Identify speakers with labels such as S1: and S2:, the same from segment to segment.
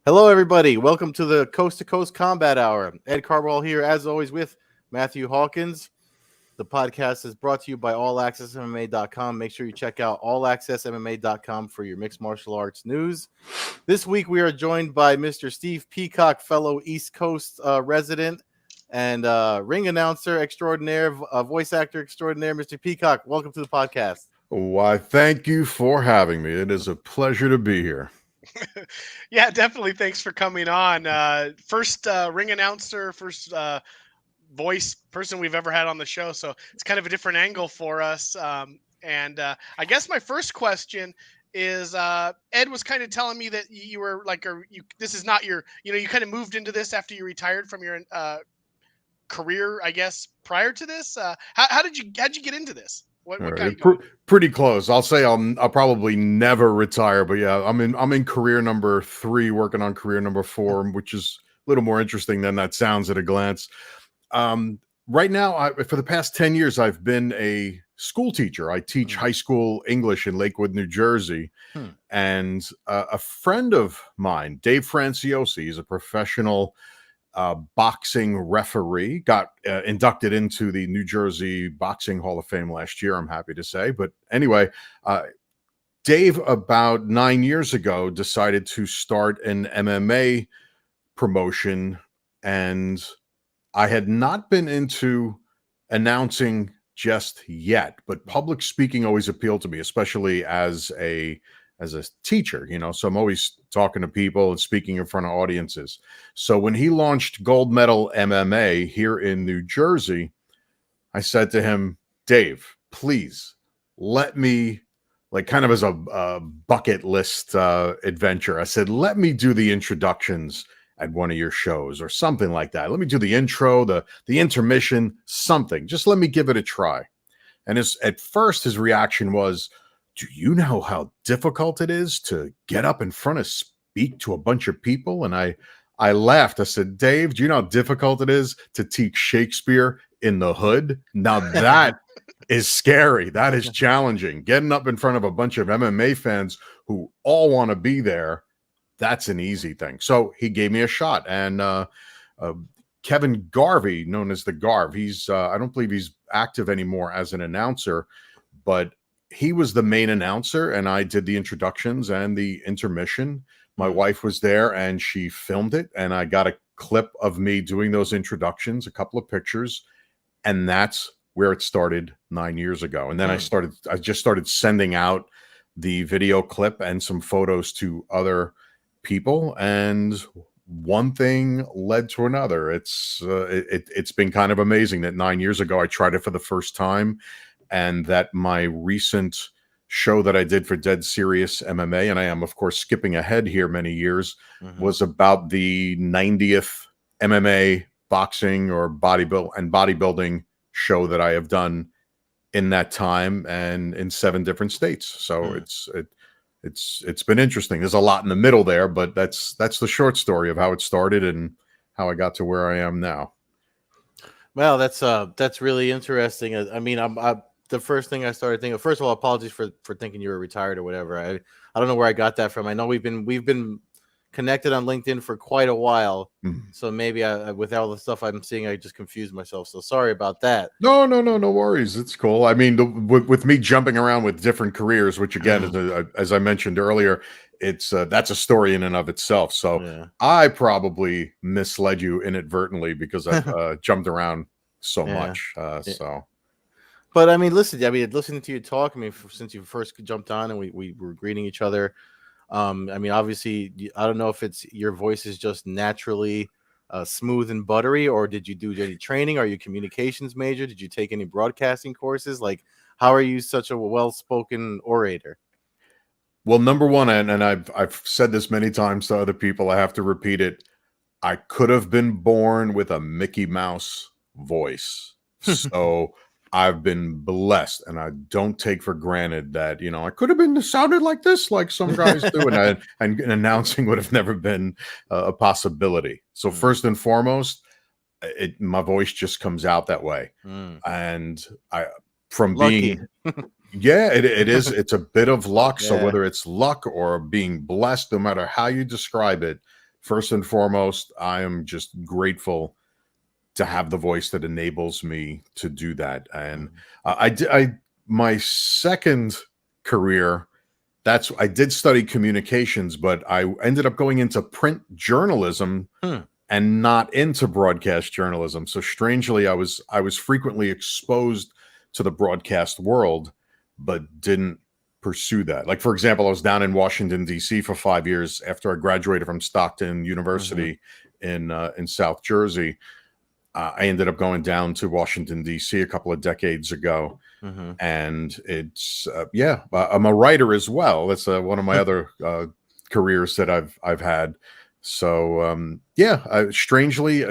S1: Hello, everybody. Welcome to the Coast-to-Coast Combat Hour. Ed Carball here, as always, with Matthew Hawkins. The podcast is brought to you by AllAccessMMA.com. Make sure you check out AllAccessMMA.com for your mixed martial arts news. This week, we are joined by Mr. Steve Peacock, fellow East Coast resident and ring announcer extraordinaire, voice actor extraordinaire. Mr. Peacock, welcome to the podcast.
S2: Why, thank you for having me. It is a pleasure to be here.
S3: Yeah, definitely. Thanks for coming on. First ring announcer, first voice person we've ever had on the show. So it's kind of a different angle for us. I guess my first question is Ed was kind of telling me that you were like, this is not your, you kind of moved into this after you retired from your career, I guess, prior to this. How'd you get into this? What got you
S2: pretty close. I'll say I'll probably never retire, but yeah, I'm in career number 3, working on career number 4, which is a little more interesting than that sounds at a glance. Right now, for the past 10 years, I've been a school teacher. I teach high school English in Lakewood, New Jersey, and a friend of mine, Dave Franciosi, he's a professional boxing referee, got inducted into the New Jersey Boxing Hall of Fame last year, I'm happy to say. But anyway, Dave, about 9 years ago, decided to start an MMA promotion, and I had not been into announcing just yet, but public speaking always appealed to me, especially as a teacher, so I'm always talking to people and speaking in front of audiences. So when he launched Gold Medal MMA here in New Jersey, I said to him, Dave, please let me, like kind of as a bucket list adventure, I said, let me do the introductions at one of your shows or something like that. Let me do the intro, the intermission, something. Just let me give it a try. And at first his reaction was, do you know how difficult it is to get up in front and speak to a bunch of people? And I laughed. I said, Dave, do you know how difficult it is to teach Shakespeare in the hood? Now that is scary. That is challenging. Getting up in front of a bunch of MMA fans who all want to be there, that's an easy thing. So he gave me a shot. And Kevin Garvey, known as the Garv, he's I don't believe he's active anymore as an announcer, but he was the main announcer, and I did the introductions and the intermission. My wife was there, and she filmed it, and I got a clip of me doing those introductions, a couple of pictures, and that's where it started 9 years ago. And then I just started sending out the video clip and some photos to other people, and one thing led to another. It's been kind of amazing that 9 years ago I tried it for the first time, and that my recent show that I did for Dead Serious MMA, and I am, of course, skipping ahead here many years, was about the 90th MMA boxing or bodybuilding show that I have done in that time and in 7 different states. So it's been interesting. There's a lot in the middle there, but that's the short story of how it started and how I got to where I am now.
S1: Well, that's really interesting. I mean, the first thing I started thinking. First of all, apologies for thinking you were retired or whatever. I don't know where I got that from. I know we've been connected on LinkedIn for quite a while, so maybe with all the stuff I'm seeing, I just confused myself. So sorry about that.
S2: No worries. It's cool. I mean, with me jumping around with different careers, which again, as I mentioned earlier, it's that's a story in and of itself. So yeah. I probably misled you inadvertently because I've jumped around so much. So.
S1: But I mean, listening to you talk, since you first jumped on and we were greeting each other, I mean, obviously, I don't know if it's your voice is just naturally smooth and buttery, or did you do any training? Are you a communications major? Did you take any broadcasting courses? Like, how are you such a well-spoken orator?
S2: Well, number one, and I've said this many times to other people, I have to repeat it. I could have been born with a Mickey Mouse voice. So I've been blessed, and I don't take for granted that, I could have been sounded like this, like some guys do, and announcing would have never been a possibility. So first and foremost, my voice just comes out that way. And
S1: Lucky.
S2: Yeah, it is. It's a bit of luck. So whether it's luck or being blessed, no matter how you describe it, first and foremost, I am just grateful to have the voice that enables me to do that. And my second career, I did study communications, but I ended up going into print journalism and not into broadcast journalism. So strangely, I was frequently exposed to the broadcast world, but didn't pursue that. Like, for example, I was down in Washington, D.C. for 5 years after I graduated from Stockton University in South Jersey. I ended up going down to Washington, D.C. a couple of decades ago. And it's, I'm a writer as well. That's one of my other careers that I've had. So, strangely,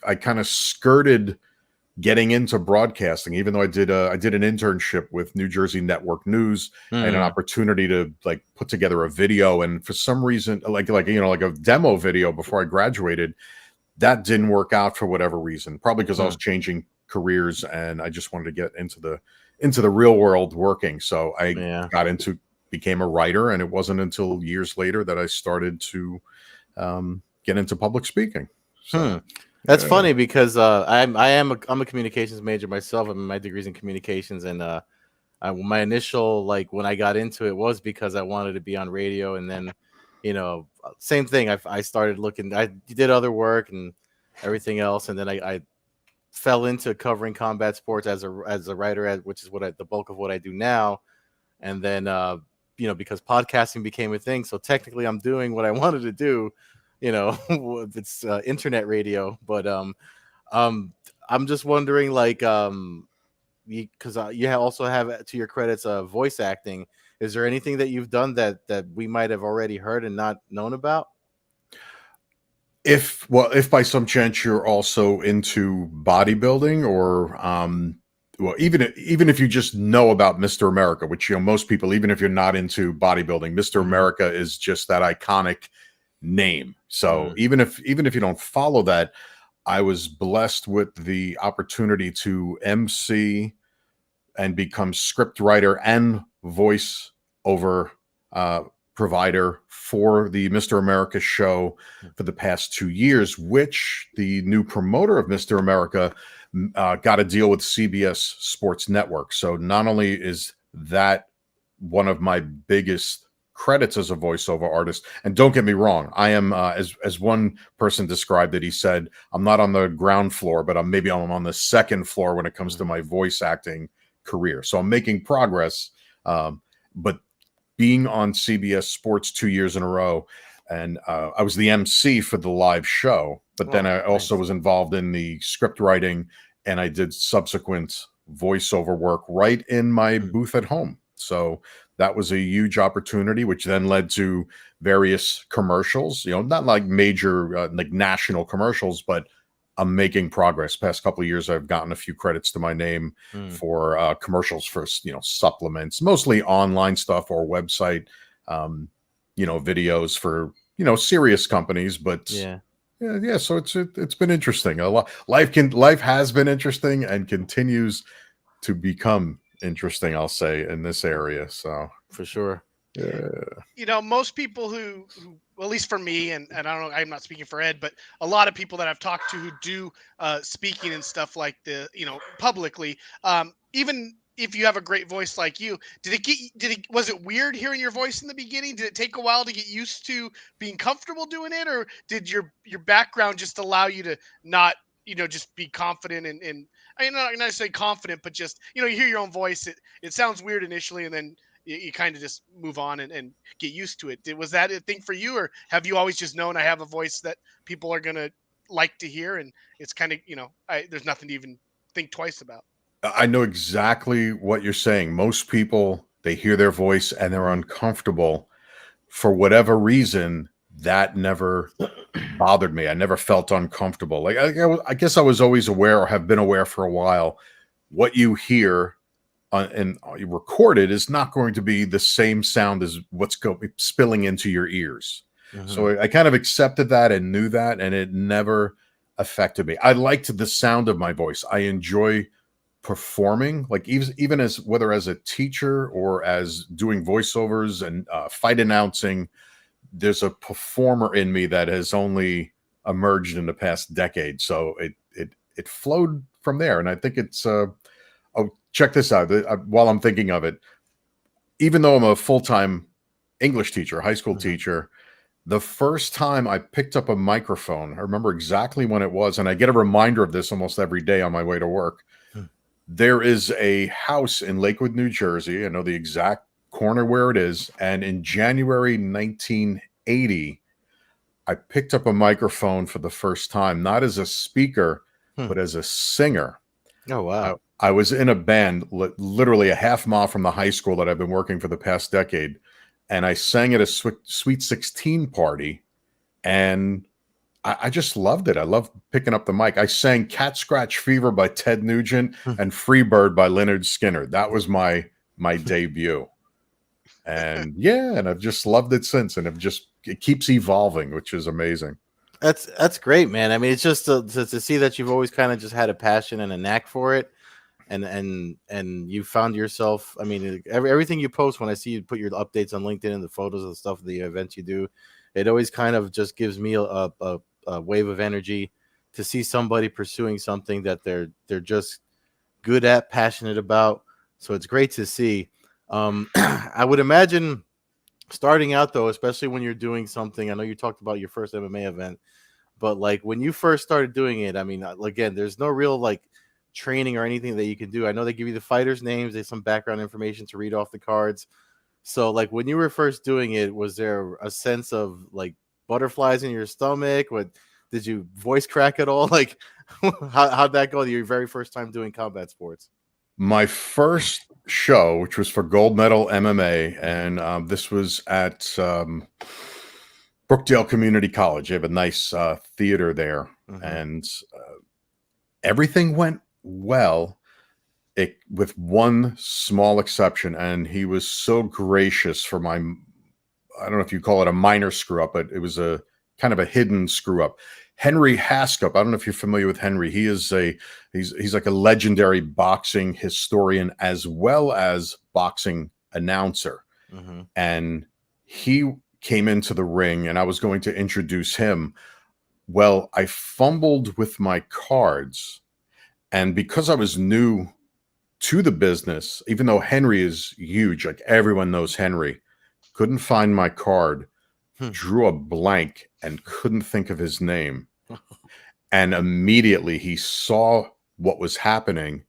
S2: I kind of skirted getting into broadcasting, even though I did an internship with New Jersey Network News and an opportunity to like put together a video. And for some reason, like a demo video before I graduated, that didn't work out for whatever reason, probably because I was changing careers and I just wanted to get into the real world working. So I became a writer, and it wasn't until years later that I started to get into public speaking. So,
S1: that's funny because I'm a communications major myself. My degree's in communications, and my initial, like, when I got into it was because I wanted to be on radio, and then same thing. I started looking. I did other work and everything else, and then I fell into covering combat sports as a writer, which is the bulk of what I do now. And then because podcasting became a thing, so technically I'm doing what I wanted to do. It's internet radio, but I'm just wondering, like, because you also have, to your credits, voice acting. Is there anything that you've done that we might have already heard and not known about?
S2: If by some chance you're also into bodybuilding, or even if you just know about Mr. America, which most people, even if you're not into bodybuilding, Mr. America is just that iconic name. So even if you don't follow that, I was blessed with the opportunity to MC and become script writer and voice over provider for the Mr. America show for the past 2 years, which the new promoter of Mr. America got a deal with CBS Sports Network. So not only is that one of my biggest credits as a voiceover artist, and don't get me wrong, I am as one person described it, he said, I'm not on the ground floor, but I'm on the second floor when it comes to my voice acting career. So I'm making progress, but being on CBS Sports 2 years in a row, and I was the MC for the live show, but then I also was involved in the script writing, and I did subsequent voiceover work right in my booth at home. So that was a huge opportunity, which then led to various commercials, not like major, like national commercials, but I'm making progress. Past couple of years, I've gotten a few credits to my name for commercials for, supplements, mostly online stuff or website, videos for, serious companies, but yeah. So it's been interesting. A lot. Life has been interesting and continues to become interesting, I'll say, in this area. So
S1: for sure.
S2: Yeah.
S3: Most people who at least for me, and I don't know, I'm not speaking for Ed, but a lot of people that I've talked to who do speaking and stuff like publicly, even if you have a great voice like you, was it weird hearing your voice in the beginning? Did it take a while to get used to being comfortable doing it, or did your background just allow you to not, just be confident and I'm not to say confident, but just, you hear your own voice. It sounds weird initially, and then you kind of just move on and get used to it. Was that a thing for you, or have you always just known I have a voice that people are going to like to hear, and it's kind of, there's nothing to even think twice about?
S2: I know exactly what you're saying. Most people, they hear their voice and they're uncomfortable for whatever reason. That never bothered me. I never felt uncomfortable. Like, I guess I was always aware, or have been aware for a while, what you hear and recorded is not going to be the same sound as what's spilling into your ears. So I kind of accepted that and knew that, and it never affected me. I liked the sound of my voice. I enjoy performing, like even as whether as a teacher or as doing voiceovers and fight announcing. there's a performer in me that has only emerged in the past decade. So it flowed from there. And I think it's, oh, check this out. While I'm thinking of it, even though I'm a full-time English teacher, high school teacher, the first time I picked up a microphone, I remember exactly when it was, and I get a reminder of this almost every day on my way to work. There is a house in Lakewood, New Jersey. I know the exact corner where it is. And in January 1980, I picked up a microphone for the first time, not as a speaker, but as a singer.
S1: Oh, wow.
S2: I was in a band literally a half mile from the high school that I've been working for the past decade. And I sang at a Sweet 16 party. And I just loved it. I loved picking up the mic. I sang Cat Scratch Fever by Ted Nugent and Freebird by Leonard Skinner. That was my debut. And yeah, and I've just loved it since. And it keeps evolving, which is amazing.
S1: That's great, man. I mean, it's just to see that you've always kind of just had a passion and a knack for it. And you found yourself, I mean, everything you post, when I see you put your updates on LinkedIn and the photos of the stuff, the events you do, it always kind of just gives me a wave of energy to see somebody pursuing something that they're just good at, passionate about. So it's great to see. I would imagine starting out though, especially when you're doing something, I know you talked about your first MMA event, but like when you first started doing it, I mean, again, there's no real like training or anything that you can do. I know they give you the fighters' names, there's some background information to read off the cards. So like when you were first doing it, was there a sense of like butterflies in your stomach? What did you voice crack at all? Like how'd that go your very first time doing combat sports?
S2: My first show, which was for gold medal MMA, and this was at Brookdale Community College. They have a nice theater there, and everything went well, with one small exception, and he was so gracious for my, I don't know if you call it a minor screw up, but it was a kind of a hidden screw up. Henry Haskup, I don't know if you're familiar with Henry. He is he's like a legendary boxing historian as well as boxing announcer. And he came into the ring and I was going to introduce him. Well, I fumbled with my cards, and because I was new to the business, even though Henry is huge, like everyone knows Henry, couldn't find my card, drew a blank and couldn't think of his name. And immediately he saw what was happening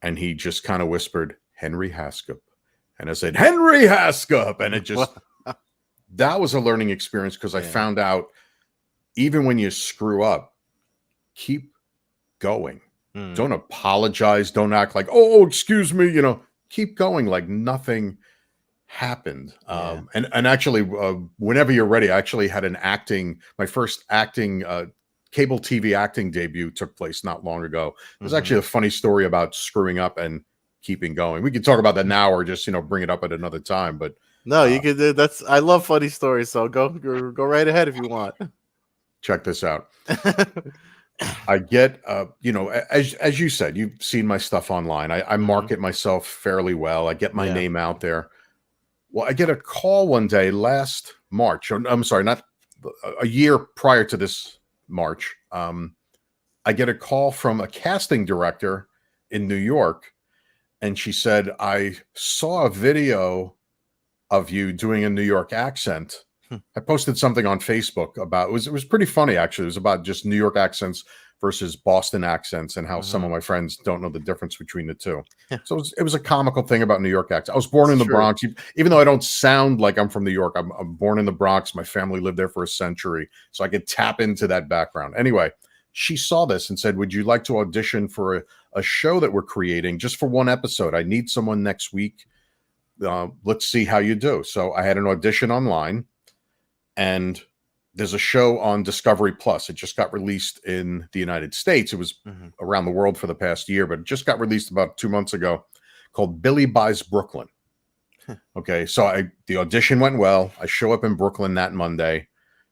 S2: and he just kind of whispered, Henry Haskup. And I said, Henry Haskup. And it just, that was a learning experience, because I found out even when you screw up, keep going. Don't apologize. Don't act like, oh, excuse me, keep going like nothing happened. And actually, whenever you're ready, I actually had my first acting, cable TV acting debut took place not long ago. There's actually a funny story about screwing up and keeping going. We could talk about that now or just, bring it up at another time, but
S1: no, you could do that's, I love funny stories. So go right ahead if you want.
S2: Check this out. I get, as you said, you've seen my stuff online. I market myself fairly well. I get my name out there. Well, I get a call one day last March. I'm sorry, not a year prior to this March. I get a call from a casting director in New York, and she said, I saw a video of you doing a New York accent. I posted something on Facebook about it was pretty funny, actually. It was about just New York accents versus Boston accents and how some of my friends don't know the difference between the two. So it was a comical thing about New York accent. I was born in the Bronx, even though I don't sound like I'm from New York. I'm born in the Bronx. My family lived there for a century, so I could tap into that background. Anyway, she saw this and said, would you like to audition for a show that we're creating just for one episode? I need someone next week. Let's see how you do. So I had an audition online. And there's a show on Discovery Plus. It just got released in the United States. It was around the world for the past year, but it just got released about 2 months ago, called Billy Buys Brooklyn. Okay, so the audition went well. I show up in Brooklyn that Monday.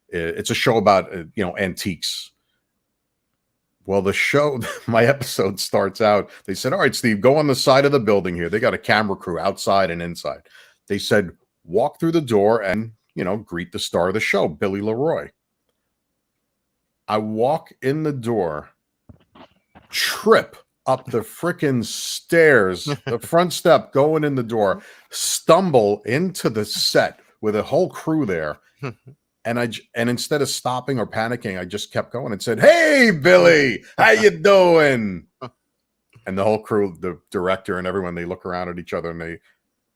S2: It's a show about antiques. Well, the show, my episode starts out. They said, all right, Steve, go on the side of the building here. They got a camera crew outside and inside. They said, walk through the door and greet the star of the show, Billy Leroy. I walk in the door, trip up the frickin' stairs, the front step going in the door, stumble into the set with a whole crew there. And instead of stopping or panicking, I just kept going and said, "Hey, Billy, how you doing?" And the whole crew, the director and everyone, they look around at each other, and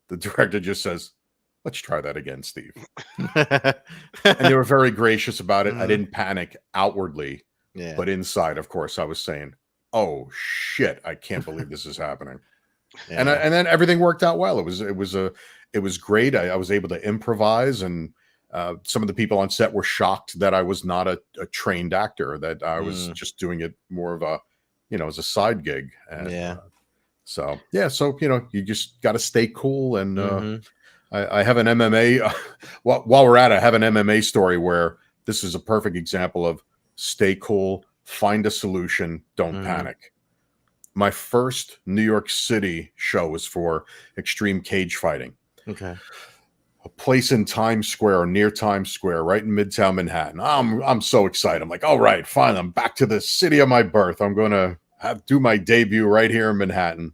S2: the director just says, "Let's try that again, Steve." And they were very gracious about it. I didn't panic outwardly, but inside, of course, I was saying, "Oh shit, I can't believe this is happening." And then everything worked out well. It was great. I was able to improvise, and some of the people on set were shocked that I was not a trained actor, that I was just doing it more of a, as a side gig. And, so you just got to stay cool. And I have an MMA. While we're at it, I have an MMA story where this is a perfect example of stay cool, find a solution, don't panic. My first New York City show was for Extreme Cage Fighting.
S1: Okay.
S2: A place in Times Square, or near Times Square, right in Midtown Manhattan. I'm so excited. I'm like, all right, fine. I'm back to the city of my birth. I'm going to do my debut right here in Manhattan.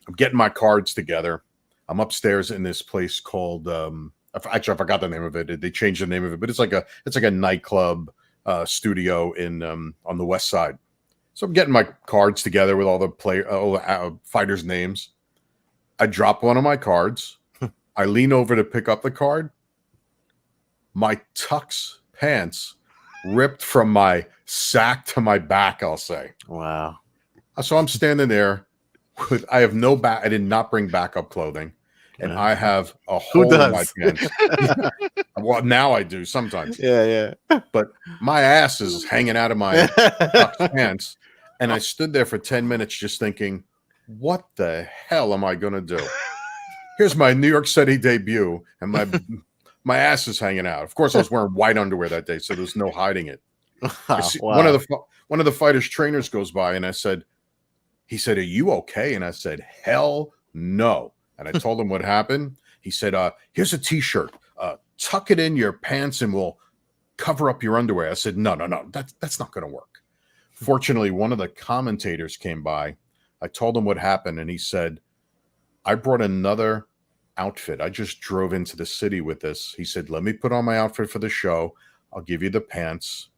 S2: I'm getting my cards together. I'm upstairs in this place called actually I forgot the name of it. They changed the name of it, but it's like a nightclub studio in on the West Side. So I'm getting my cards together with all the fighters' names. I drop one of my cards. I lean over to pick up the card. My tux pants ripped from my sack to my back, I'll say.
S1: Wow.
S2: So I'm standing there I have no back. I did not bring backup clothing. And I have a hole in my pants. Well, now I do sometimes.
S1: Yeah.
S2: But my ass is hanging out of my pants. And I stood there for 10 minutes just thinking, what the hell am I going to do? Here's my New York City debut, and my ass is hanging out. Of course, I was wearing white underwear that day, so there's no hiding it.
S1: Wow.
S2: One of the fighters' trainers goes by, and he said, "Are you okay?" And I said, "Hell no." And I told him what happened. He said, "Here's a T-shirt. Tuck it in your pants, and we'll cover up your underwear." I said, "No. That's not going to work." Fortunately, one of the commentators came by. I told him what happened, and he said, "I brought another outfit. I just drove into the city with this." He said, "Let me put on my outfit for the show. I'll give you the pants,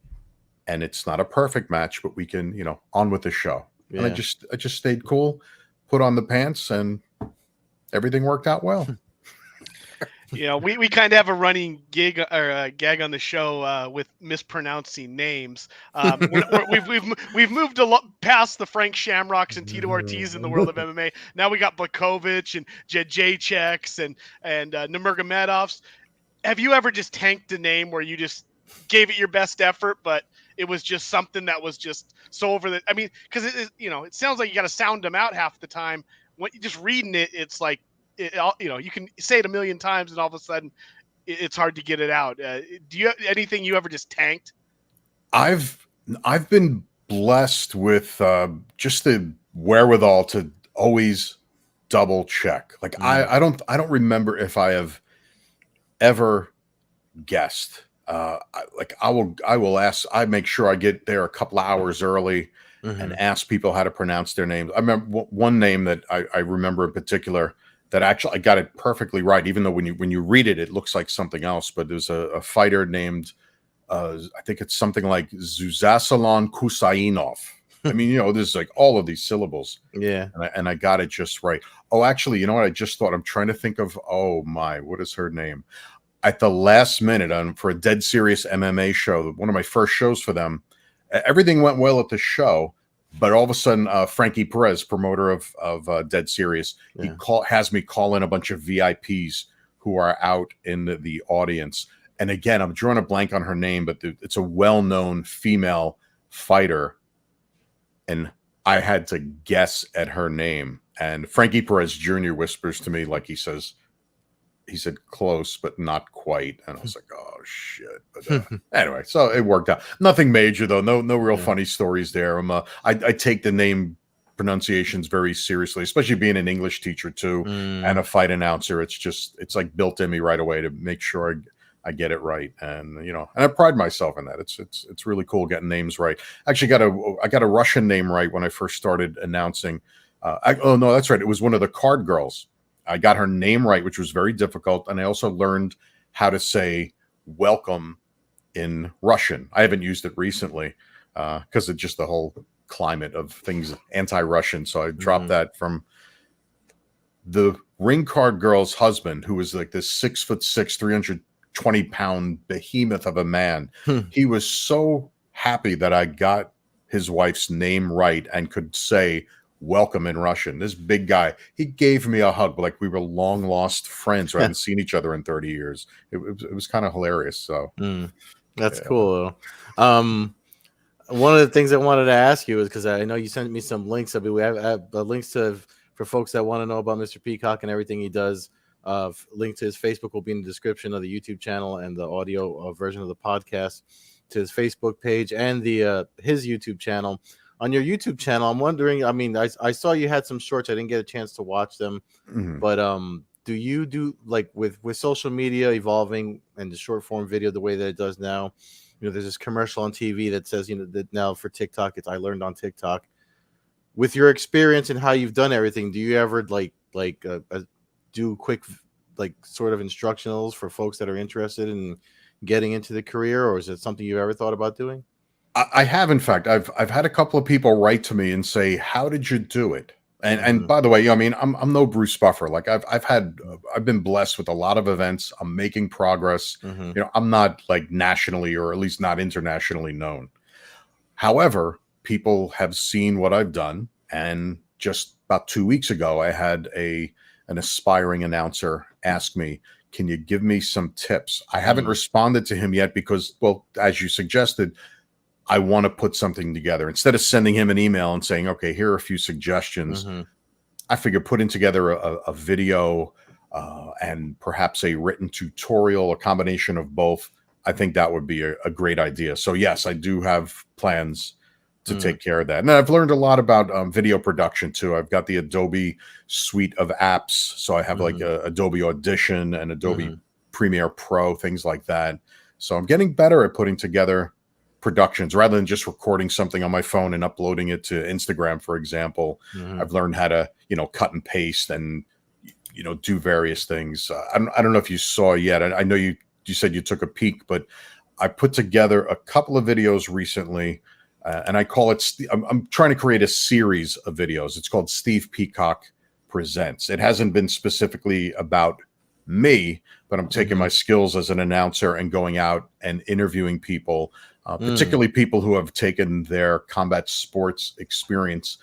S2: and it's not a perfect match, but we can, on with the show." Yeah. And I just stayed cool, put on the pants, and everything worked out well.
S3: We kind of have a running gag on the show with mispronouncing names. We've moved a lot past the Frank Shamrocks and Tito Ortiz in the world of MMA. Now we got Blakovic and Jaceks and Nurmagomedovs. Have you ever just tanked a name where you just gave it your best effort, but it was just something that was just so over the? I mean, because it sounds like you got to sound them out half the time. When you're just reading it, it's like. You can say it a million times and all of a sudden it's hard to get it out. Do you have anything you ever just tanked?
S2: I've been blessed with just the wherewithal to always double check. Like I don't remember if I have ever guessed. I will ask. I make sure I get there a couple of hours early and ask people how to pronounce their names. I remember one name that I remember in particular. That actually I got it perfectly right, even though when you read it, it looks like something else. But there's a fighter named, I think it's something like Zuzasalon Kusainov. I mean, there's like all of these syllables.
S1: Yeah.
S2: And I got it just right. Oh, actually, you know what? I just thought, I'm trying to think of, what is her name? At the last minute for a Dead Serious MMA show, one of my first shows for them, everything went well at the show. But all of a sudden, Frankie Perez, promoter of Dead Serious, he has me call in a bunch of VIPs who are out in the audience. And again, I'm drawing a blank on her name, but it's a well-known female fighter. And I had to guess at her name. And Frankie Perez Jr. whispers to me, like he said, close, but not quite. And I was like, oh, shit. But anyway, so it worked out. Nothing major, though. No real funny stories there. I take the name pronunciations very seriously, especially being an English teacher, too, and a fight announcer. It's like built in me right away to make sure I get it right, and and I pride myself in that. It's really cool getting names right. Actually, I got a Russian name right when I first started announcing. Oh no, that's right. It was one of the card girls. I got her name right, which was very difficult, and I also learned how to say welcome in Russian. I haven't used it recently because of just the whole climate of things anti-Russian. So I dropped that from the ring card girl's husband, who was like this 6'6", 320-pound behemoth of a man. He was so happy that I got his wife's name right and could say welcome in Russian. This big guy, he gave me a hug like we were long lost friends who hadn't seen each other in 30 years. It was kind of hilarious. So
S1: that's cool. One of the things I wanted to ask you is, because I know you sent me some links. I mean, we have links for folks that want to know about Mr. Peacock and everything he does. Link to his Facebook will be in the description of the YouTube channel, and the audio version of the podcast to his Facebook page and the his YouTube channel. On your YouTube channel, I'm wondering, I mean, I saw you had some shorts. I didn't get a chance to watch them, but do you do, like, with social media evolving and the short form video the way that it does now? There's this commercial on TV that says, that now for TikTok, it's I learned on TikTok. With your experience and how you've done everything, do you ever do quick, like, sort of instructionals for folks that are interested in getting into the career, or is it something you've ever thought about doing?
S2: I have, in fact. I've had a couple of people write to me and say, "How did you do it?" And by the way, I mean, I'm no Bruce Buffer. Like I've been blessed with a lot of events. I'm making progress. I'm not like nationally, or at least not internationally known. However, people have seen what I've done, and just about 2 weeks ago, I had an aspiring announcer ask me, "Can you give me some tips?" I haven't responded to him yet because, well, as you suggested, I want to put something together. Instead of sending him an email and saying, "Okay, here are a few suggestions," I figured putting together a video and perhaps a written tutorial, a combination of both. I think that would be a great idea. So yes, I do have plans to take care of that. And I've learned a lot about video production too. I've got the Adobe suite of apps. So I have like Adobe Audition and Adobe Premiere Pro, things like that. So I'm getting better at putting together productions rather than just recording something on my phone and uploading it to Instagram, for example. I've learned how to, cut and paste and, do various things. I don't know if you saw yet. I know you said you took a peek, but I put together a couple of videos recently, and I call it, I'm trying to create a series of videos. It's called Steve Peacock Presents. It hasn't been specifically about me, but I'm taking my skills as an announcer and going out and interviewing people, particularly people who have taken their combat sports experience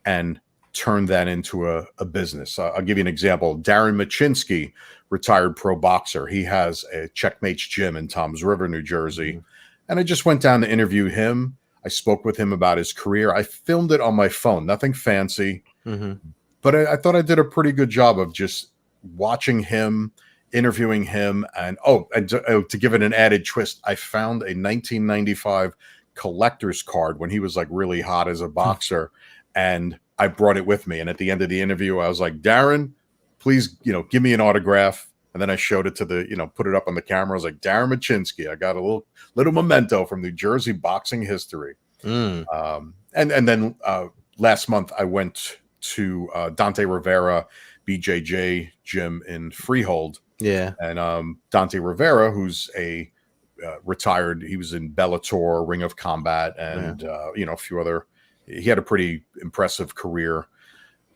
S2: and turned that into a business. I'll give you an example. Darren Machinsky, retired pro boxer. He has a Checkmates gym in Toms River, New Jersey. And I just went down to interview him. I spoke with him about his career. I filmed it on my phone, nothing fancy, but I thought I did a pretty good job of just watching him, interviewing him, and to give it an added twist, I found a 1995 collector's card when he was like really hot as a boxer, and I brought it with me. And at the end of the interview, I was like, "Darren, please, give me an autograph." And then I showed it to put it up on the camera. I was like, "Darren Machinsky, I got a little memento from New Jersey boxing history." And then last month I went to Dante Rivera BJJ gym in Freehold.
S1: Yeah.
S2: And Dante Rivera, who's a retired, he was in Bellator, Ring of Combat, and a few other. He had a pretty impressive career,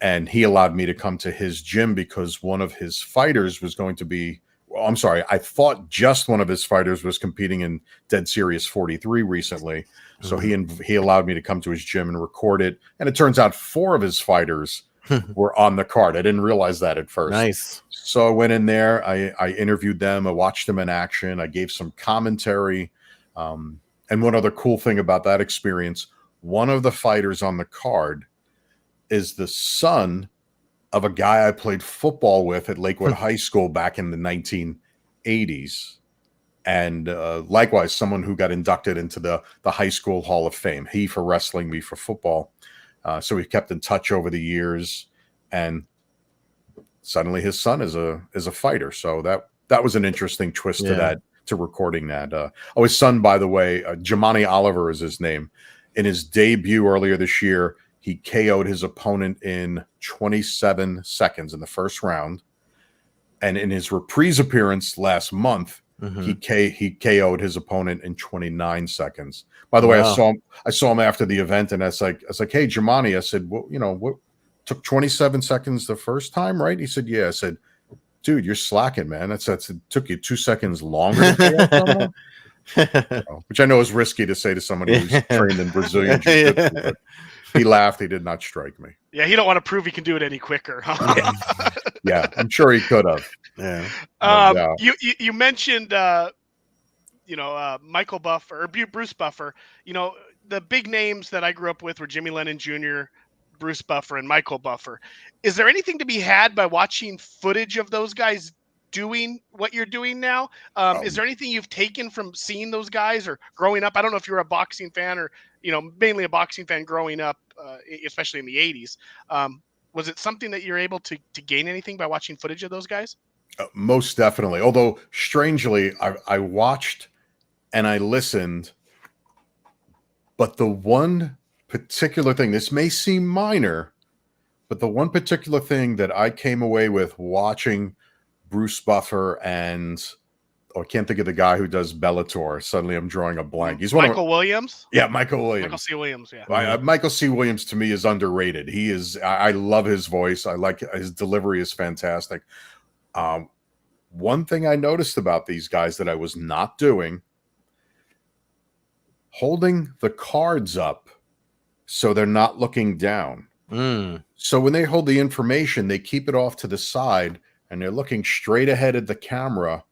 S2: and he allowed me to come to his gym because one of his fighters was going to be. Well, I'm sorry, I thought just one of his fighters was competing in Dead Serious 43 recently, so he allowed me to come to his gym and record it. And it turns out 4 of his fighters were on the card. I didn't realize that at first.
S1: Nice. So
S2: I went in there, I interviewed them, I watched them in action, I gave some commentary. And one other cool thing about that experience, one of the fighters on the card is the son of a guy I played football with at Lakewood High School back in the 1980s. And likewise, someone who got inducted into the High School Hall of Fame. He for wrestling, me for football. So we kept in touch over the years, and suddenly his son is a fighter. So that was an interesting twist to to recording that. His son, by the way, Jamani Oliver is his name. In his debut earlier this year, he KO'd his opponent in 27 seconds in the first round. And in his reprise appearance last month, he KO'd his opponent in 29 seconds. By the way, I saw him after the event, and I was like, hey, Jamani, I said, well, what took 27 seconds the first time, right? He said, yeah. I said, dude, you're slacking, man. It took you 2 seconds longer to KO someone. Which I know is risky to say to somebody who's trained in Brazilian jiu-jitsu, but he laughed. He did not strike me.
S3: Yeah, he don't want to prove he can do it any quicker. Huh?
S2: Yeah, I'm sure he could have.
S1: Yeah.
S3: You mentioned Michael Buffer or Bruce Buffer. The big names that I grew up with were Jimmy Lennon Jr., Bruce Buffer, and Michael Buffer. Is there anything to be had by watching footage of those guys doing what you're doing now? Is there anything you've taken from seeing those guys or growing up? I don't know if you're a boxing fan or, mainly a boxing fan growing up, especially in the 80s. Was it something that you're able to gain anything by watching footage of those guys?
S2: Most definitely. Although, strangely, I watched and I listened, but the one particular thing, this may seem minor, but the one particular thing that I came away with watching Bruce Buffer and I can't think of the guy who does Bellator. Suddenly I'm drawing a blank. He's
S3: Michael Williams?
S2: Yeah, Michael Williams.
S3: Michael C. Williams, yeah.
S2: Michael C. Williams to me is underrated. I love his voice. I like his delivery is fantastic. One thing I noticed about these guys that I was not doing, holding the cards up so they're not looking down. So when they hold the information, they keep it off to the side and they're looking straight ahead at the camera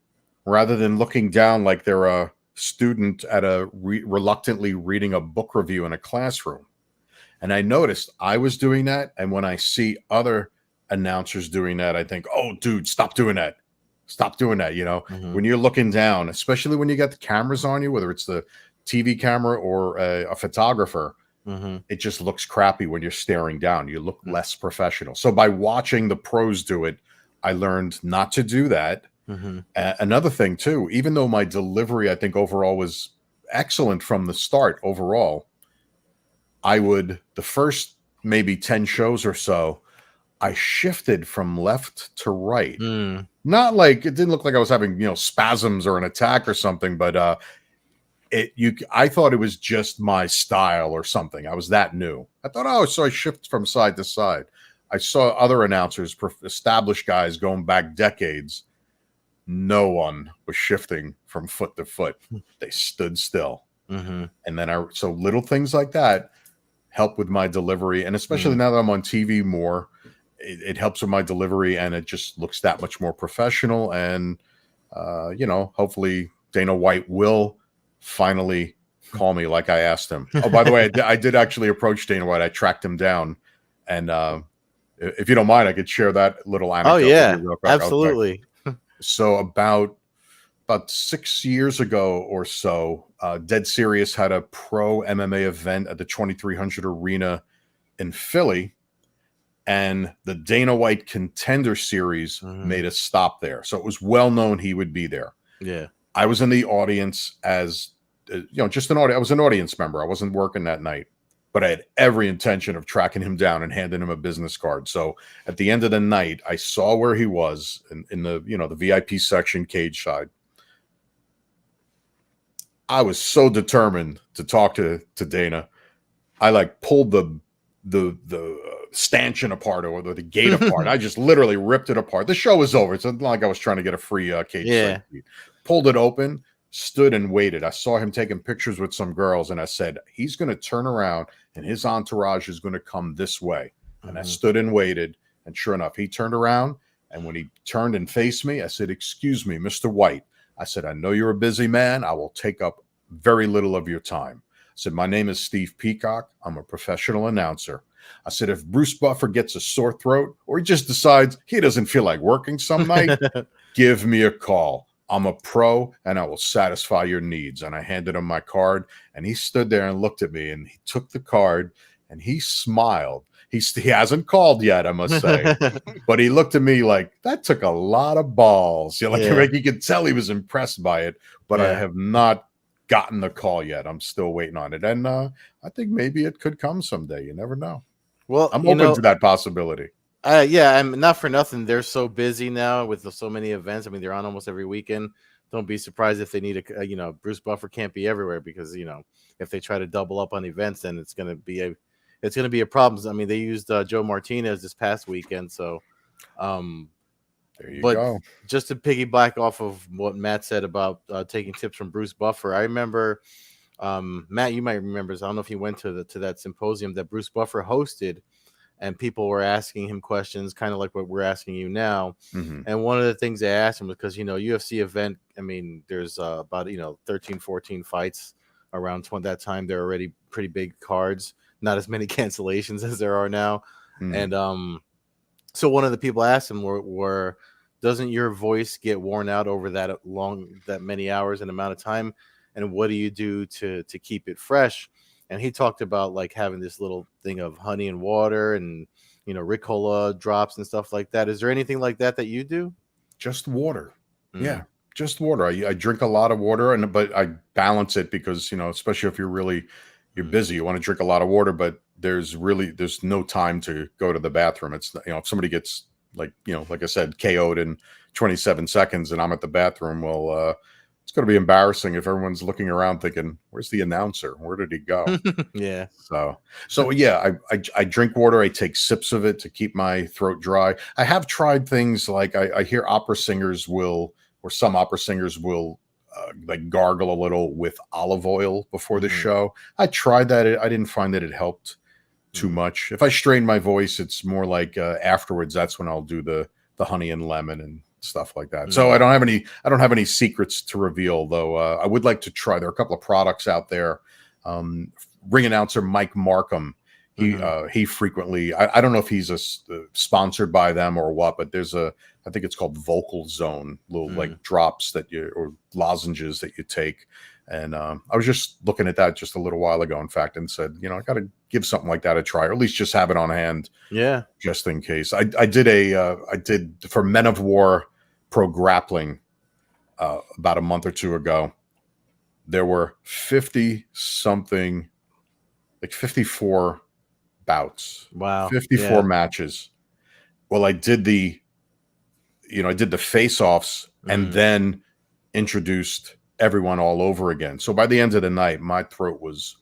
S2: rather than looking down like they're a student at reluctantly reading a book review in a classroom. And I noticed I was doing that. And when I see other announcers doing that, I think, oh, dude, stop doing that. Stop doing that. When you're looking down, especially when you got the cameras on you, whether it's the TV camera or a photographer, it just looks crappy when you're staring down. You look less professional. So by watching the pros do it, I learned not to do that. Another thing too, even though my delivery, I think overall was excellent from the start overall, the first maybe 10 shows or so, I shifted from left to right. Not like, it didn't look like I was having, spasms or an attack or something, but I thought it was just my style or something. I was that new. I thought, so I shift from side to side. I saw other announcers, established guys going back decades. No one was shifting from foot to foot. They stood still. And then so little things like that help with my delivery. And especially now that I'm on TV more, it helps with my delivery and it just looks that much more professional. And, hopefully Dana White will finally call me like I asked him. Oh, by the way, I did actually approach Dana White. I tracked him down. And if you don't mind, I could share that little anecdote.
S1: Oh, yeah,
S2: with you real quick.
S1: absolutely.
S2: So about 6 years ago or so, Dead Serious had a pro MMA event at the 2300 Arena in Philly. And the Dana White Contender Series made a stop there. So it was well known he would be there.
S1: Yeah.
S2: I was in the audience as, just an audience. I was an audience member. I wasn't working that night, but I had every intention of tracking him down and handing him a business card. So at the end of the night, I saw where he was in the, the VIP section, cage side. I was so determined to talk to Dana. I pulled the stanchion apart or the gate apart. I just literally ripped it apart. The show was over. It's not like I was trying to get a free cage.
S1: Yeah.
S2: Pulled it open, stood and waited. I saw him taking pictures with some girls and I said, he's going to turn around and his entourage is going to come this way. And I stood and waited. And sure enough, he turned around. And when he turned and faced me, I said, excuse me, Mr. White. I said, I know you're a busy man. I will take up very little of your time. I said, my name is Steve Peacock. I'm a professional announcer. I said, if Bruce Buffer gets a sore throat or he just decides he doesn't feel like working some night, give me a call. I'm a pro and I will satisfy your needs. And I handed him my card and he stood there and looked at me and he took the card and he smiled. He hasn't called yet, I must say. But he looked at me like, that took a lot of balls. You know, like you could tell he was impressed by it, but I have not gotten the call yet. I'm still waiting on it. And I think maybe it could come someday. You never know.
S1: Well,
S2: I'm open to that possibility.
S1: I'm not for nothing. They're so busy now with so many events. I mean, they're on almost every weekend. Don't be surprised if they need Bruce Buffer can't be everywhere because, if they try to double up on events, then it's going to be a problem. I mean, they used Joe Martinez this past weekend. So,
S2: there you go.
S1: Just to piggyback off of what Matt said about taking tips from Bruce Buffer, I remember, Matt, you might remember, I don't know if you went to that symposium that Bruce Buffer hosted, and people were asking him questions kind of like what we're asking you now.
S2: Mm-hmm.
S1: And one of the things they asked him was because, UFC event, I mean, there's about, 13, 14 fights around that time. They're already pretty big cards, not as many cancellations as there are now.
S2: Mm-hmm.
S1: And so one of the people asked him were doesn't your voice get worn out over that many hours and amount of time? And what do you do to keep it fresh? And he talked about like having this little thing of honey and water and, Ricola drops and stuff like that. Is there anything like that you do?
S2: Just water. Mm. Yeah, just water. I drink a lot of water, but I balance it because, especially if you're busy, you want to drink a lot of water, but there's no time to go to the bathroom. It's, if somebody gets like I said, KO'd in 27 seconds and I'm at the bathroom, well, it's going to be embarrassing if everyone's looking around thinking, where's the announcer? Where did he go?
S1: Yeah.
S2: So yeah, I drink water. I take sips of it to keep my throat dry. I have tried things like I hear some opera singers will like gargle a little with olive oil before the show. I tried that. I didn't find that it helped too much. If I strain my voice, it's more like afterwards. That's when I'll do the honey and lemon and stuff like that. So I don't have any secrets to reveal, though. I would like to try. There are a couple of products out there. Ring announcer Mike Markham, he frequently, I don't know if he's sponsored by them or what, but I think it's called Vocal Zone, little like drops or lozenges that you take. And I was just looking at that just a little while ago, in fact, and said, I got to give something like that a try, or at least just have it on hand.
S1: Yeah.
S2: Just in case. I did for Men of War Pro Grappling about a month or two ago. There were 54 bouts.
S1: Wow.
S2: 54 matches. Well, I did the face-offs and then introduced everyone all over again. So by the end of the night, my throat was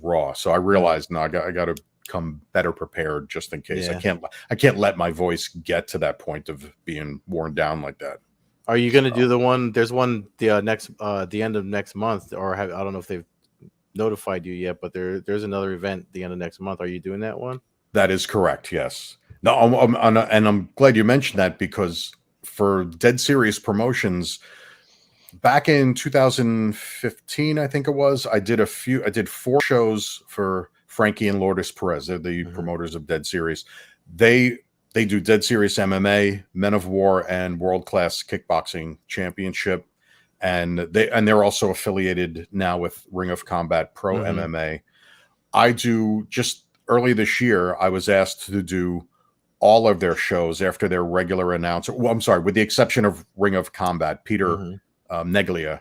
S2: raw. So I realized, no, I got to come better prepared just in case.
S1: Yeah.
S2: I can't let my voice get to that point of being worn down like that.
S1: Are you going to do the one? There's one the end of next month, or I don't know if they've notified you yet, but there's another event the end of next month. Are you doing that one?
S2: That is correct. Yes. No, I'm glad you mentioned that, because for Dead Serious Promotions, back in 2015, I think it was, I did 4 shows for Frankie and Lourdes Perez. They're the promoters of Dead Serious. They do Dead Serious MMA, Men of War, and World Class Kickboxing Championship. And they're also affiliated now with Ring of Combat Pro MMA. I do, just early this year, I was asked to do all of their shows after their regular announcer. Well, I'm sorry, with the exception of Ring of Combat, Peter Neglia,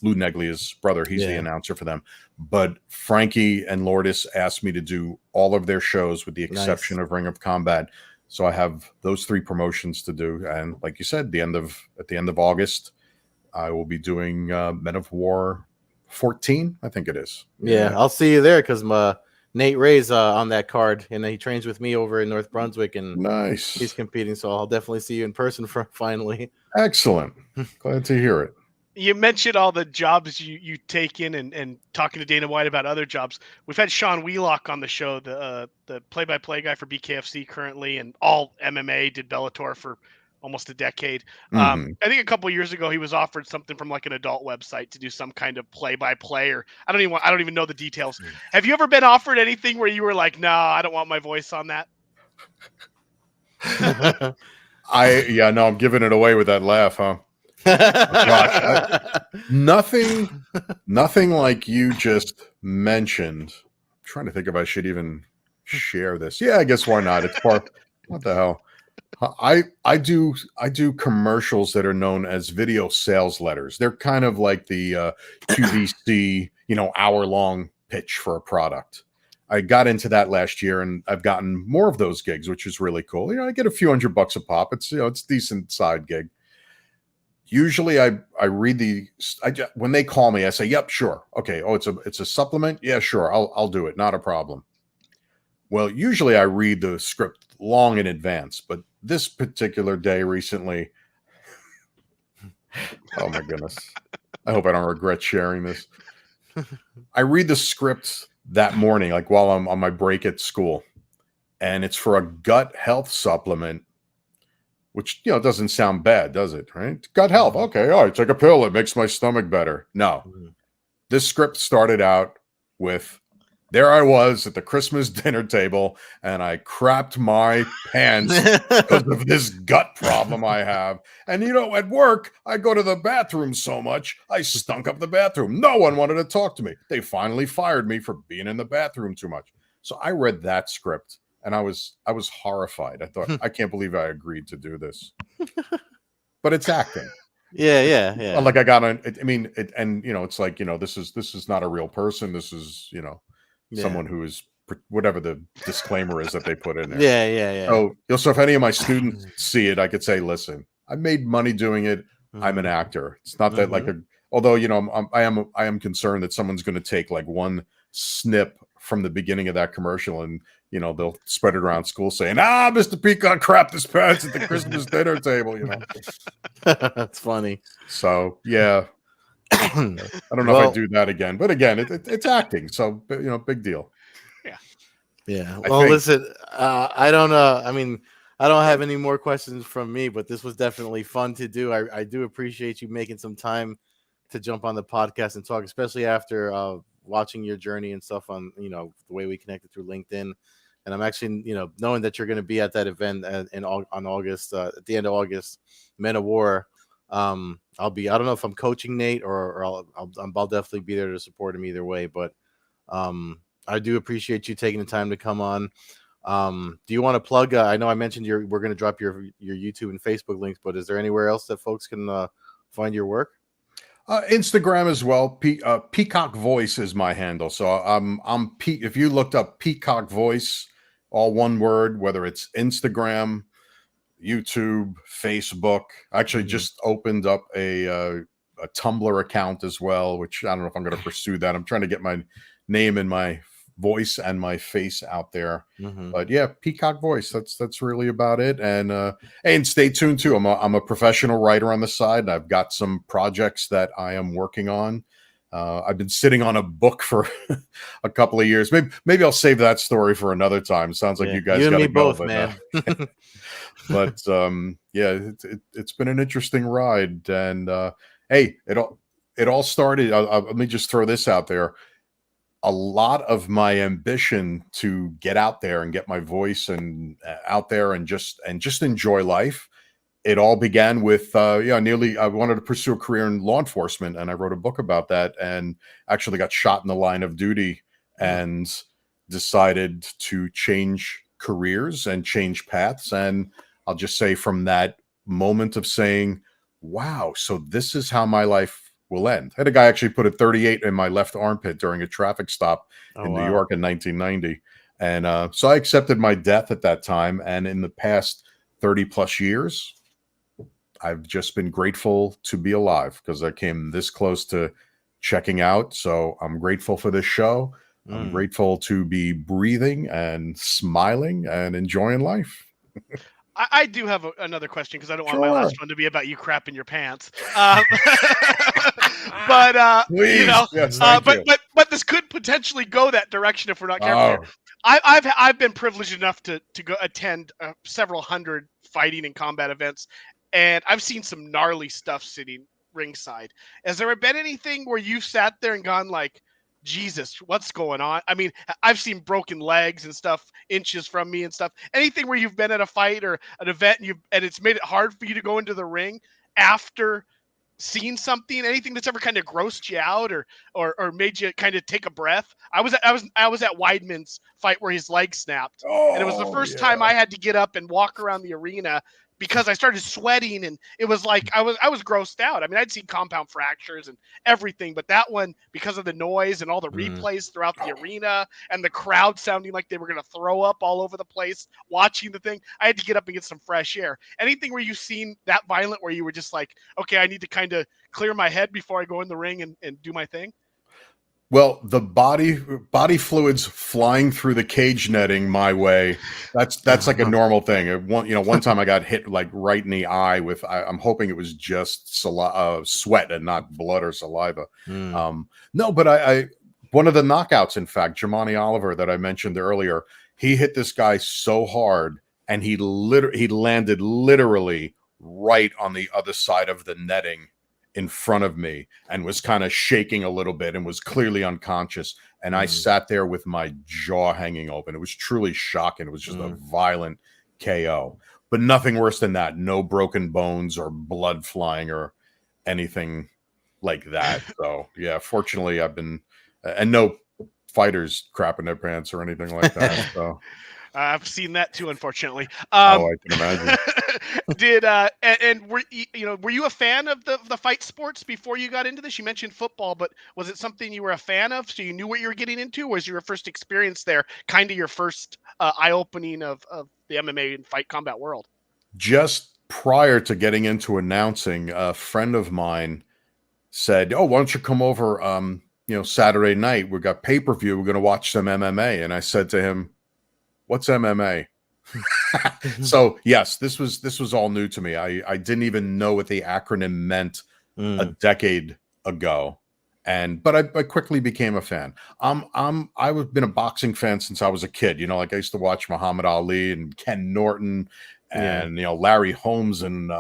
S2: Lou Neglia's brother, he's the announcer for them. But Frankie and Lourdes asked me to do all of their shows with the exception of Ring of Combat. So I have those 3 promotions to do. And like you said, at the end of August, I will be doing Men of War 14, I think it is.
S1: Yeah, I'll see you there, because Nate Ray's on that card, and he trains with me over in North Brunswick, and
S2: nice.
S1: He's competing, so I'll definitely see you in person finally.
S2: Excellent. Glad to hear it.
S3: You mentioned all the jobs you take in, and talking to Dana White about other jobs. We've had Sean Wheelock on the show, the play-by-play guy for BKFC currently, and all MMA, did Bellator for almost a decade. I think a couple years ago he was offered something from like an adult website to do some kind of play-by-play, or I don't even know the details. Have you ever been offered anything where you were like, no, I don't want my voice on that?
S2: I'm giving it away with that laugh, huh? Gosh, nothing like you just mentioned. I'm trying to think if I should even share this. Yeah, I guess why not? It's part. What the hell? I do commercials that are known as video sales letters. They're kind of like the QVC, hour-long pitch for a product. I got into that last year, and I've gotten more of those gigs, which is really cool. I get a few $100 a pop. It's it's a decent side gig. Usually, I read when they call me, I say, "Yep, sure, okay." Oh, it's a supplement. Yeah, sure, I'll do it. Not a problem. Well, usually I read the script long in advance, but this particular day recently, oh my goodness, I hope I don't regret sharing this. I read the script that morning, like while I'm on my break at school, and it's for a gut health supplement, which doesn't sound bad, does it? Right? Gut health. Okay, all right, take a pill. It makes my stomach better. No, this script started out with, there I was at the Christmas dinner table, and I crapped my pants because of this gut problem I have. And at work, I go to the bathroom so much, I stunk up the bathroom. No one wanted to talk to me. They finally fired me for being in the bathroom too much. So I read that script, and I was horrified. I thought, I can't believe I agreed to do this. But it's acting.
S1: Yeah.
S2: Like I got on. It's like this is not a real person. This is someone who is whatever the disclaimer is that they put in there.
S1: Yeah.
S2: So if any of my students see it, I could say, listen, I made money doing it. I'm an actor. It's not that although I am concerned that someone's going to take like one snip from the beginning of that commercial and they'll spread it around school saying, Mr. Peacock crapped his pants at the Christmas dinner table.
S1: That's funny.
S2: So yeah. I don't know if I do that again, but again, it's acting, so big deal.
S1: Yeah. Well, listen, I don't know. I mean, I don't have any more questions from me, but this was definitely fun to do. I do appreciate you making some time to jump on the podcast and talk, especially after watching your journey and stuff on the way we connected through LinkedIn. And I'm actually knowing that you're going to be at that event on August at the end of August, Men of War. I don't know if I'm coaching Nate or I'll definitely be there to support him either way, but I do appreciate you taking the time to come on. Do you want to plug? I know I mentioned we're going to drop your YouTube and Facebook links, but is there anywhere else that folks can find your work?
S2: Instagram as well. Peacock Voice is my handle. So if you looked up Peacock Voice, all one word, whether it's Instagram, YouTube, Facebook. I actually just opened up a Tumblr account as well, which I don't know if I'm going to pursue that. I'm trying to get my name and my voice and my face out there. But yeah, Peacock Voice. That's really about it. And stay tuned too. I'm a professional writer on the side, and I've got some projects that I am working on. I've been sitting on a book for a couple of years. Maybe I'll save that story for another time. It sounds like you guys got to go,
S1: both, man.
S2: But it's been an interesting ride. And hey, it all started. Let me just throw this out there. A lot of my ambition to get out there and get my voice and out there and just enjoy life. It all began with I wanted to pursue a career in law enforcement, and I wrote a book about that, and actually got shot in the line of duty and decided to change careers and change paths. And I'll just say, from that moment of saying, wow, so this is how my life will end. I had a guy actually put a 38 in my left armpit during a traffic stop in New York in 1990. And so I accepted my death at that time. And in the past 30 plus years, I've just been grateful to be alive because I came this close to checking out. So I'm grateful for this show. I'm grateful to be breathing and smiling and enjoying life.
S3: I do have another question, because I don't want my last one to be about you crapping your pants. But
S2: Please. Yes,
S3: but this could potentially go that direction if we're not careful. I've been privileged enough to go attend several hundred fighting and combat events, and I've seen some gnarly stuff sitting ringside. Has there been anything where you've sat there and gone like, Jesus, what's going on? I mean, I've seen broken legs and stuff inches from me and stuff. Anything where you've been at a fight or an event and it's made it hard for you to go into the ring after seen something, anything that's ever kind of grossed you out or made you kind of take a breath? I was at Weidman's fight where his leg snapped, and it was the first time I had to get up and walk around the arena because I started sweating, and it was like I was grossed out. I mean, I'd seen compound fractures and everything, but that one, because of the noise and all the replays throughout the arena and the crowd sounding like they were going to throw up all over the place watching the thing, I had to get up and get some fresh air. Anything where you've seen that violent where you were just like, okay, I need to kind of clear my head before I go in the ring and do my thing?
S2: Well, the body fluids flying through the cage netting my way, that's like a normal thing. One time I got hit like right in the eye with, I'm hoping it was just sweat and not blood or saliva. No, but I one of the knockouts, in fact, Jamani Oliver that I mentioned earlier, he hit this guy so hard and he landed literally right on the other side of the netting in front of me and was kind of shaking a little bit and was clearly unconscious. And I sat there with my jaw hanging open. It was truly shocking. It was just a violent KO, but nothing worse than that. No broken bones or blood flying or anything like that. So yeah, fortunately I've been, and no fighters crapping their pants or anything like that. So
S3: I've seen that too, unfortunately.
S2: I can imagine.
S3: Were you a fan of the fight sports before you got into this? You mentioned football, but was it something you were a fan of, so you knew what you were getting into? Was your first experience there kind of your first eye-opening of the MMA and fight combat world?
S2: Just prior to getting into announcing, a friend of mine said, "Oh, why don't you come over? Saturday night we got pay-per-view. We're going to watch some MMA." And I said to him, "What's MMA?" So yes, this was all new to me. I didn't even know what the acronym meant a decade ago, but I quickly became a fan. I've been a boxing fan since I was a kid. Like I used to watch Muhammad Ali and Ken Norton and Larry Holmes and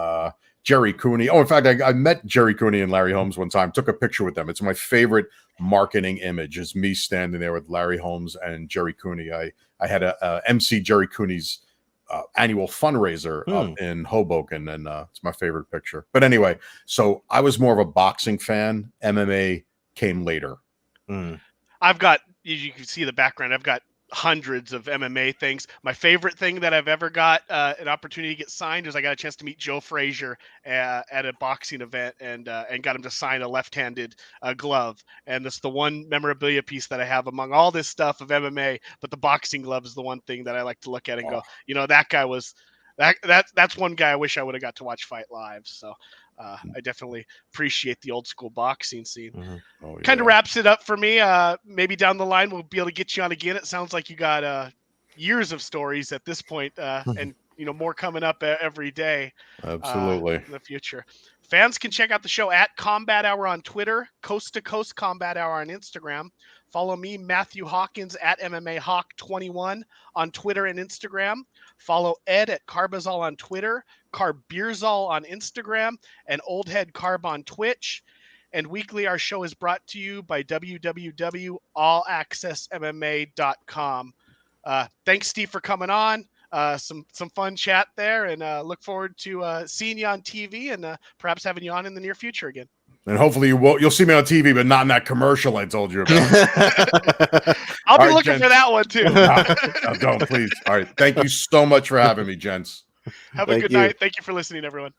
S2: Jerry Cooney. Oh, in fact, I met Jerry Cooney and Larry Holmes one time. Took a picture with them. It's my favorite marketing image, is me standing there with Larry Holmes and Jerry Cooney. I had a MC Jerry Cooney's annual fundraiser up in Hoboken, and it's my favorite picture. But anyway, so I was more of a boxing fan. MMA came later.
S3: I've got, you can see the background, I've got hundreds of MMA things. My favorite thing that I've ever got an opportunity to get signed is I got a chance to meet Joe Frazier at a boxing event and got him to sign a left-handed glove. And that's the one memorabilia piece that I have among all this stuff of MMA. But the boxing glove is the one thing that I like to look at and go, that guy was that's one guy I wish I would have got to watch fight live. So I definitely appreciate the old school boxing scene. Kind of wraps it up for me. Maybe down the line we'll be able to get you on again. It sounds like you got years of stories at this point, and more coming up every day.
S2: Absolutely.
S3: In the future. Fans can check out the show at Combat Hour on Twitter, Coast to Coast Combat Hour on Instagram. Follow me, Matthew Hawkins, at MMA Hawk 21 on Twitter and Instagram. Follow Ed at Carbazol on Twitter, Carbeerzol on Instagram, and Old Head Carb on Twitch. And weekly, our show is brought to you by www.allaccessmma.com. Thanks, Steve, for coming on. Some fun chat there, and look forward to seeing you on TV and perhaps having you on in the near future again.
S2: And hopefully you'll see me on TV, but not in that commercial I told you about.
S3: I'll be looking for that one too.
S2: No, don't, please. All right. Thank you so much for having me, gents.
S3: Have a good night. Thank you for listening, everyone.